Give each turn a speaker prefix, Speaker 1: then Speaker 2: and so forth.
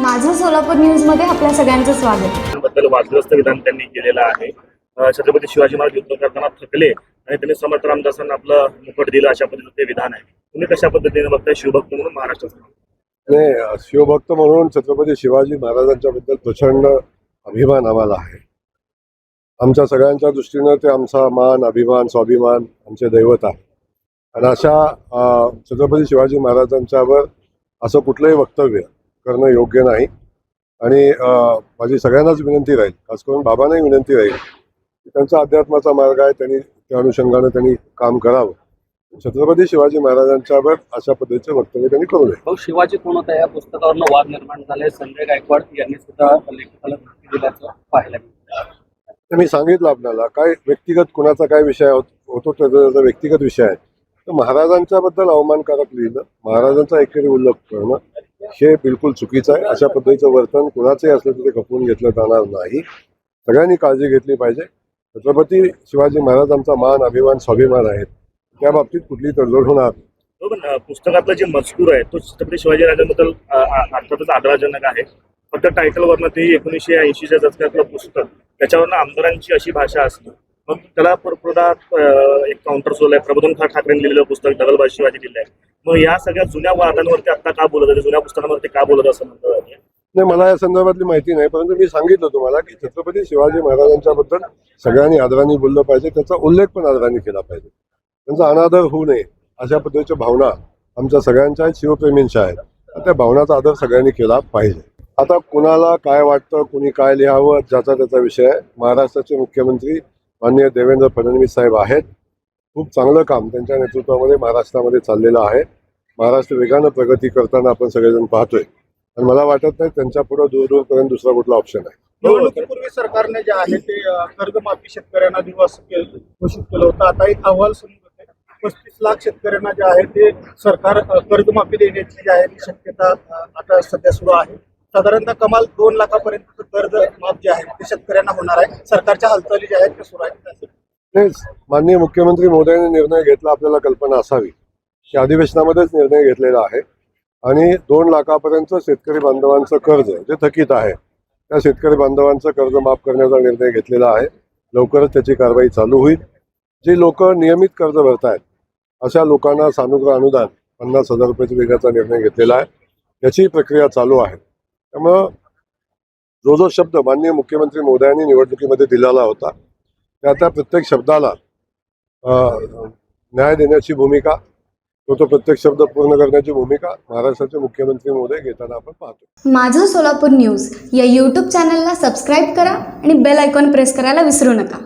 Speaker 1: माझं सोलापूर न्यूज मध्ये आपल्या सगळ्यांचं स्वागत.
Speaker 2: बद्दल वादग्रस्त विधान त्यांनी केलेलं आहे. छत्रपती शिवाजी महाराज युद्ध करताना थकले आणि त्यांनी समर्थ रामदासांना आपलं मुकुट दिलं, अशा पद्धतीचं ते विधान आहे. तुम्ही कशा पद्धतीने बघताय शिवभक्त म्हणून महाराष्ट्रात?
Speaker 3: नाही, शिवभक्त म्हणून छत्रपती शिवाजी महाराजांच्या बद्दल प्रचंड अभिमान आम्हाला आहे. आमच्या सगळ्यांच्या दृष्टीनं ते आमचा मान, अभिमान, स्वाभिमान, आमचे दैवत आहे. आणि अशा छत्रपती शिवाजी महाराजांच्यावर असं कुठलंही वक्तव्य करणं योग्य नाही. आणि माझी सगळ्यांनाच विनंती राहील, खास करून बाबांनाही विनंती राहील की त्यांचा अध्यात्माचा मार्ग आहे, त्यांनी त्या अनुषंगानं त्यांनी काम करावं. छत्रपती शिवाजी महाराजांच्यावर अशा पद्धतीचे वक्तव्य त्यांनी करू नये.
Speaker 4: शिवाजी कोण होता या पुस्तकावरून वाद निर्माण झाले. संजय गायकवाड यांनी सुद्धा लेखकाला धमकी दिल्याचं पाहायला मिळतं.
Speaker 3: मी सांगितलं आपल्याला, काय व्यक्तिगत कुणाचा काय विषय होतो त्याचा व्यक्तिगत विषय आहे. तर महाराजांच्याबद्दल अवमानकारक लिहिणं, महाराजांचा एकेरी उल्लेख करणं हे बिलकुल चुकीचं आहे. अशा पद्धतीचं वर्तन कुणाचंही असलं तरी खपवून घेतलं जाणार नाही. सगळ्यांनी काळजी घेतली पाहिजे. छत्रपती शिवाजी महाराज आमचा मान, अभिमान, स्वाभिमान आहेत. त्या बाबतीत कुठली तडजोड होणार.
Speaker 2: पण पुस्तकातलं जे मजकूर आहे तो छत्रपती शिवाजी महाराजांबद्दल अर्थातच आदराजनक आहे. फक्त टायटलवरनं ते 1980च्या दशकातलं पुस्तक, त्याच्यावरनं आमदारांची अशी भाषा असते. मग त्याला एक काउंटर सोल आहे. प्रबोधन ठाकरेंनी लिहिलेलं पुस्तक दगलबाज शिवाजी लिहिलं आहे. मग या सगळ्या जुन्या वादांवरती आता का बोलत आहे, जुन्या पुस्तकांवरती का बोलत असं म्हणतो?
Speaker 3: नाही, मला या संदर्भातली माहिती नाही, परंतु मी सांगितलं तुम्हाला की छत्रपती शिवाजी महाराजांच्या बद्दल सगळ्यांनी आदराने बोललं पाहिजे. त्याचा उल्लेख पण आदराने केला पाहिजे. त्यांचा अनादर होऊ नये अशा पद्धतीच्या भावना आमच्या सगळ्यांच्या आहेत, शिवप्रेमींच्या आहेत. त्या भावनाचा आदर सगळ्यांनी केला पाहिजे. आता कुणाला काय वाटतं, कुणी काय लिहावं, ज्याचा त्याचा विषय आहे. महाराष्ट्राचे मुख्यमंत्री माननीय देवेंद्र फडणवीस साहेब आहेत. खूप चांगलं काम त्यांच्या नेतृत्वामध्ये महाराष्ट्रामध्ये चाललेलं आहे. महाराष्ट्र वेगानं प्रगती करताना आपण सगळेजण पाहतोय. आणि मला वाटत नाही त्यांच्या पुढे दूरपर्यंत दुसरा कुठला ऑप्शन आहे.
Speaker 5: निवडणुकीपूर्वी सरकारने जे आहे ते कर्जमाफी शेतकऱ्यांना दिवस घोषित केलं होतं. आता एक अहवाल समोर होते, 35 लाख शेतकऱ्यांना जे आहे ते सरकार कर्जमाफी देण्याची जी आहे ती शक्यता आता सध्या सुरू आहे. साधारणतः कमाल 2 लाखापर्यंत कर्ज माफ जे आहे ते शेतकऱ्यांना होणार आहे. सरकारच्या हालचाली ज्या आहेत त्या सुरू आहेत.
Speaker 3: तेच माननीय मुख्यमंत्री महोदयांनी निर्णय घेतला. आपल्याला कल्पना असावी की अधिवेशनामध्येच निर्णय घेतलेला आहे. आणि 2 लाखापर्यंत शेतकरी बांधवांचं कर्ज जे थकीत आहे त्या शेतकरी बांधवांचं कर्ज माफ करण्याचा निर्णय घेतलेला आहे. लवकरच त्याची कारवाई चालू होईल. जे लोक नियमित कर्ज भरतायत अशा लोकांना सानुग्रह अनुदान 50,000 रुपये देण्याचा निर्णय घेतलेला आहे. याची प्रक्रिया चालू आहे. त्यामुळं जो शब्द माननीय मुख्यमंत्री महोदयांनी निवडणुकीमध्ये दिलेला होता त्या प्रत्येक शब्दाला न्याय देण्याची भूमिका, तो प्रत्येक शब्द पूर्ण करण्याची भूमिका महाराष्ट्राचे मुख्यमंत्री महोदय घेताना आपण पाहतो.
Speaker 1: माझं सोलापूर न्यूज या यूट्यूब चॅनलला सबस्क्राईब करा आणि बेल आयकॉन प्रेस करायला विसरू नका.